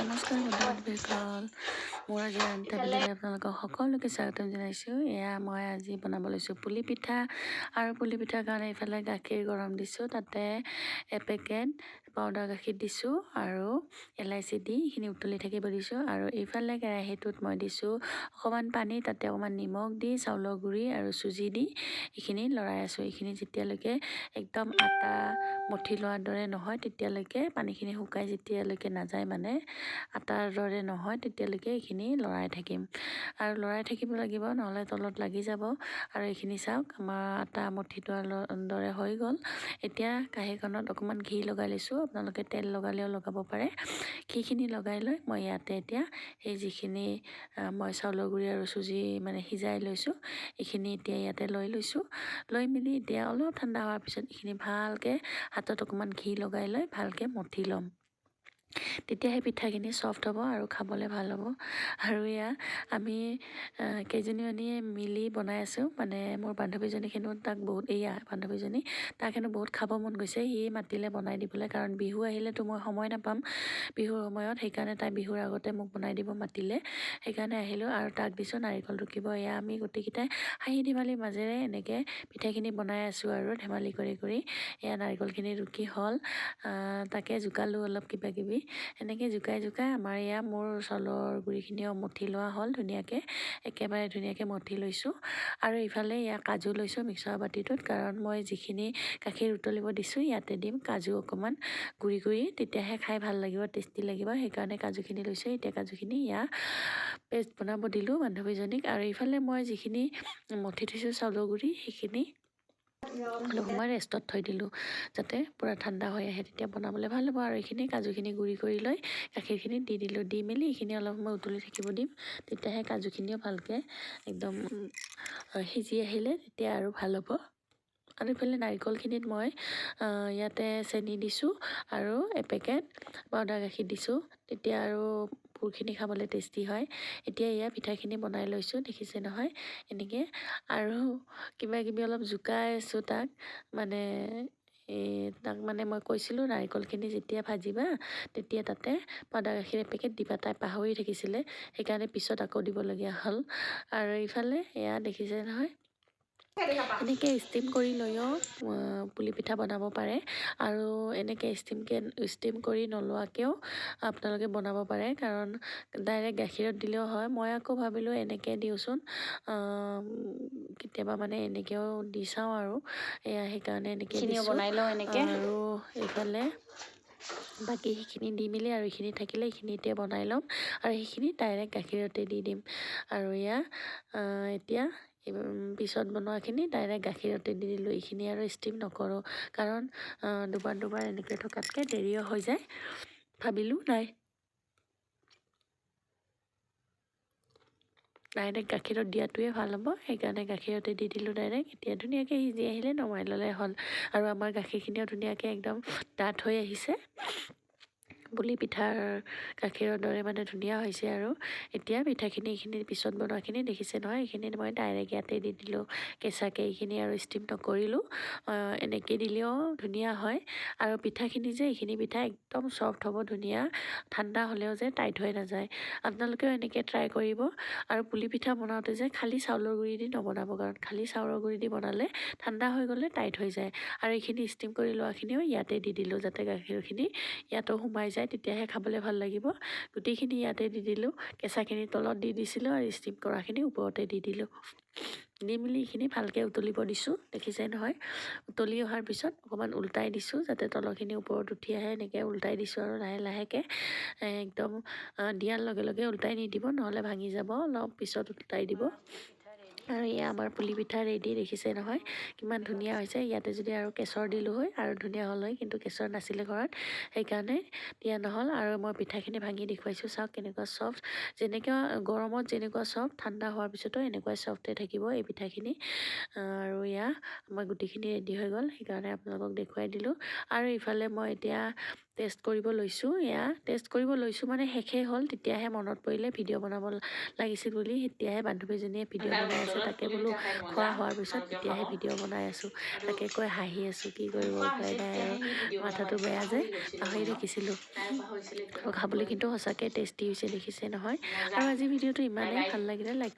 নমস্কাৰ বন্ধুসকল, মোৰ আজি ৰান্ধা ভিডিঅ'লৈ আপোনালোকক সকলোকে স্বাগতম জনাইছোঁ। এয়া মই আজি বনাব লৈছোঁ পুলি পিঠা। আৰু পুলি পিঠাৰ কাৰণে এইফালে গাখীৰ গৰম দিছোঁ, তাতে এপেকেট পাউডাৰ গাখীৰ দিছোঁ আৰু ইলাচি দি এইখিনি উতলি থাকিব দিছোঁ। আৰু এইফালে কেৰাহীটোত মই দিছোঁ অকণমান পানী, তাতে অকণমান নিমখ দি চাউলৰ গুড়ি আৰু চুজি দি এইখিনি লৰাই আছোঁ। এইখিনি যেতিয়ালৈকে একদম আটা মঠি লোৱাৰ দৰে নহয় তেতিয়ালৈকে, পানীখিনি শুকাই যেতিয়ালৈকে নাযায় মানে আটাৰ দৰে নহয় তেতিয়ালৈকে এইখিনি লৰাই থাকিম। আৰু লৰাই থাকিব লাগিব, নহ'লে তলত লাগি যাব। আৰু এইখিনি চাওক আমাৰ আটা মঠি লোৱাৰ দৰে হৈ গ'ল। এতিয়া কাঁহীখনত অকণমান ঘি লগাই লৈছোঁ, আপোনালোকে তেল লগালেও লগাব পাৰে। ঘিখিনি লগাই লৈ মই ইয়াতে এতিয়া এই যিখিনি মই চাউলৰ গুড়ি আৰু চুজি মানে সিজাই লৈছোঁ এইখিনি এতিয়া ইয়াতে লৈ লৈছোঁ। লৈ মেলি এতিয়া অলপ ঠাণ্ডা হোৱাৰ পিছত এইখিনি ভালকৈ হাতত অকণমান ঘি লগাই লৈ ভালকৈ মঠি ল'ম। তেতিয়াহে পিঠাখিনি ছফ্ট হ'ব আৰু খাবলৈ ভাল হ'ব। আৰু এয়া আমি কেইজনীমানিয়ে মিলি বনাই আছোঁ, মানে মোৰ বান্ধৱীজনী তাক বহুত বান্ধৱীজনী তাক বহুত খাব মন গৈছে। সি মাতিলে বনাই দিবলৈ, কাৰণ বিহু আহিলেতো মই সময় নাপাম বিহুৰ সময়ত, সেইকাৰণে তাই বিহুৰ আগতে মোক বনাই দিব মাতিলে, সেইকাৰণে আহিলোঁ আৰু তাক দিছোঁ নাৰিকল ৰুকিব। এয়া আমি গোটেইকেইটাই হাঁহি ধেমালিৰ মাজেৰে এনেকৈ পিঠাখিনি বনাই আছোঁ আৰু ধেমালি কৰি এয়া নাৰিকলখিনি ৰুকি হ'ল, তাকে জোকালোঁ অলপ কিবা কিবি এনেকৈ জোকাই আমাৰ মোৰ চাউলৰ গুড়িখিনিও মঠি লোৱা হ'ল ধুনীয়াকৈ, একেবাৰে ধুনীয়াকৈ মঠি লৈছোঁ। আৰু ইফালে কাজু লৈছোঁ মিক্সাৰ বাতিটোত, কাৰণ মই যিখিনি গাখীৰ উতলিব দিছোঁ ইয়াতে দিম কাজু অকণমান গুড়ি, তেতিয়াহে খাই ভাল লাগিব, টেষ্টি লাগিব, সেইকাৰণে কাজুখিনি লৈছোঁ। এতিয়া কাজুখিনি পেষ্ট বনাব দিলোঁ বান্ধৱীজনীক। আৰু ইফালে মই যিখিনি মঠি থৈছোঁ চাউলৰ গুড়ি সেইখিনি অলপ সময় ৰেষ্টত থৈ দিলোঁ, যাতে পূৰা ঠাণ্ডা হৈ আহে, তেতিয়া বনাবলৈ ভাল হ'ব। আৰু এইখিনি কাজুখিনি গুড়ি কৰি লৈ গাখীৰখিনি দি দিলোঁ, দি মেলি এইখিনি অলপ সময় উতলি থাকিব দিম, তেতিয়াহে কাজুখিনিও ভালকৈ একদম সিজি আহিলে তেতিয়া আৰু ভাল হ'ব। আৰু ইফালে নাৰিকলখিনিত মই ইয়াতে চেনি দিছোঁ আৰু এপেকেট পাউডাৰ গাখীৰ দিছোঁ, তেতিয়া আৰু পুৰখিনি খাবলৈ টেষ্টি হয়। এতিয়া পিঠাখিনি বনাই লৈছোঁ, দেখিছে নহয় এনেকৈ। আৰু কিবা কিবি অলপ জোকাই আছোঁ তাক, তাক মই কৈছিলোঁ নাৰিকলখিনি যেতিয়া ভাজিবা তেতিয়া তাতে পাউডাৰ গাখীৰ এপেকেট দিবা, তাই পাহৰি থাকিছিলে, সেইকাৰণে পিছত আকৌ দিবলগীয়া হ'ল। আৰু ইফালে দেখিছে নহয় এনেকৈ ষ্টিম কৰি লৈও পুলি পিঠা বনাব পাৰে। আৰু এনেকৈ ষ্টিম কৰি নোলোৱাকৈও আপোনালোকে বনাব পাৰে, কাৰণ ডাইৰেক্ট গাখীৰত দিলেও হয়। মই আকৌ ভাবিলোঁ এনেকৈ দিওঁচোন, কেতিয়াবা এনেকৈও দি চাওঁ আৰু সেইকাৰণে এনেকৈ দিছোঁ। আৰু এইফালে বাকী সেইখিনি দি মেলি আৰু এইখিনি থাকিলে এইখিনি এতিয়া বনাই ল'ম, আৰু সেইখিনি ডাইৰেক্ট গাখীৰতে দি দিম। আৰু এতিয়া পিছত বনোৱাখিনি ডাইৰেক্ট গাখীৰতে দি দিলোঁ, এইখিনি আৰু ষ্টিম নকৰোঁ, কাৰণ দুবাৰ এনেকৈ থকাতকৈ দেৰিও হৈ যায়, ভাবিলোঁ ডাইৰেক্ট গাখীৰত দিয়াটোৱে ভাল হ'ব, সেইকাৰণে গাখীৰতে দি দিলোঁ ডাইৰেক্ট। এতিয়া ধুনীয়াকৈ সিজি আহিলে নমাই ল'লে হ'ল। আৰু আমাৰ গাখীৰখিনিও ধুনীয়াকৈ একদম ডাঠ হৈ আহিছে, পুলি পিঠাৰ গাখীৰৰ দৰে ধুনীয়া হৈছে। আৰু এতিয়া পিঠাখিনি এইখিনি পিছত বনোৱাখিনি দেখিছে নহয়, এইখিনি মই ডাইৰেক্ট ইয়াতে দি দিলোঁ কেঁচাকৈ, এইখিনি আৰু ষ্টিম নকৰিলোঁ, এনেকৈ দিলেও ধুনীয়া হয়। আৰু পিঠাখিনি এইখিনি পিঠা একদম ছফ্ট হ'ব, ধুনীয়া, ঠাণ্ডা হ'লেও টাইট হৈ নাযায়। আপোনালোকেও এনেকৈ ট্ৰাই কৰিব। আৰু পুলি পিঠা বনাওঁতে খালী চাউলৰ গুড়ি দি নবনাব, কাৰণ খালী চাউলৰ গুড়ি দি বনালে ঠাণ্ডা হৈ গ'লে টাইট হৈ যায়। আৰু এইখিনি ষ্টিম কৰি লোৱাখিনিও ইয়াতে দি দিলোঁ, যাতে গাখীৰখিনি ইয়াতো সোমাই যায়, তেতিয়াহে খাবলৈ ভাল লাগিব। গোটেইখিনি ইয়াতে দি দিলোঁ, কেঁচাখিনি তলত দি দিছিলোঁ আৰু ষ্টিম কৰাখিনি ওপৰতে দি দিলোঁ। দি মেলি এইখিনি ভালকৈ উতলিব দিছোঁ, দেখিছে নহয়। উতলি অহাৰ পিছত অকণমান উল্টাই দিছোঁ, যাতে তলৰখিনি ওপৰত উঠি আহে, এনেকৈ উল্টাই দিছোঁ। আৰু লাহেকৈ একদম দিয়াৰ লগে লগে উল্টাই নিদিব, নহ'লে ভাঙি যাব, অলপ পিছত উল্টাই দিব। আৰু আমাৰ পুলি পিঠা ৰেডি, দেখিছে নহয় কিমান ধুনীয়া হৈছে। ইয়াতে যদি আৰু কেশৰ দিলোঁ হয় আৰু ধুনীয়া হ'ল হয়, কিন্তু কেশৰ নাছিলে ঘৰত, সেইকাৰণে দিয়া নহ'ল। আৰু মই পিঠাখিনি ভাঙি দেখুৱাইছোঁ, চাওক কেনেকুৱা ছফ্ট, যেনেকুৱা গৰমত যেনেকুৱা ছফ্ট, ঠাণ্ডা হোৱাৰ পিছতো এনেকুৱাই ছফ্টে থাকিব এই পিঠাখিনি। আৰু আমাৰ গোটেইখিনি ৰেডি হৈ গ'ল, সেইকাৰণে আপোনালোকক দেখুৱাই দিলোঁ। আৰু ইফালে মই এতিয়া টেষ্ট কৰিব লৈছোঁ এয়া টেষ্ট কৰিব লৈছোঁ মানে শেষেই হ'ল তেতিয়াহে মনত পৰিলে ভিডিঅ' বনাব লাগিছিল বুলি তেতিয়াহে বান্ধৱীজনীয়ে ভিডিঅ' বনাই আছে তাকে বোলো খোৱা হোৱাৰ পিছত তেতিয়াহে ভিডিঅ' বনাই আছোঁ তাকে কৈ হাঁহি আছোঁ কি কৰিব উপায় নাই আৰু মাথাটো বেয়া যে পাহৰি থাকিছিলোঁ খাবলৈ কিন্তু সঁচাকৈ টেষ্টি হৈছে দেখিছে নহয় আৰু আজি ভিডিঅ'টো ইমানেই ভাল লাগিলে লাইক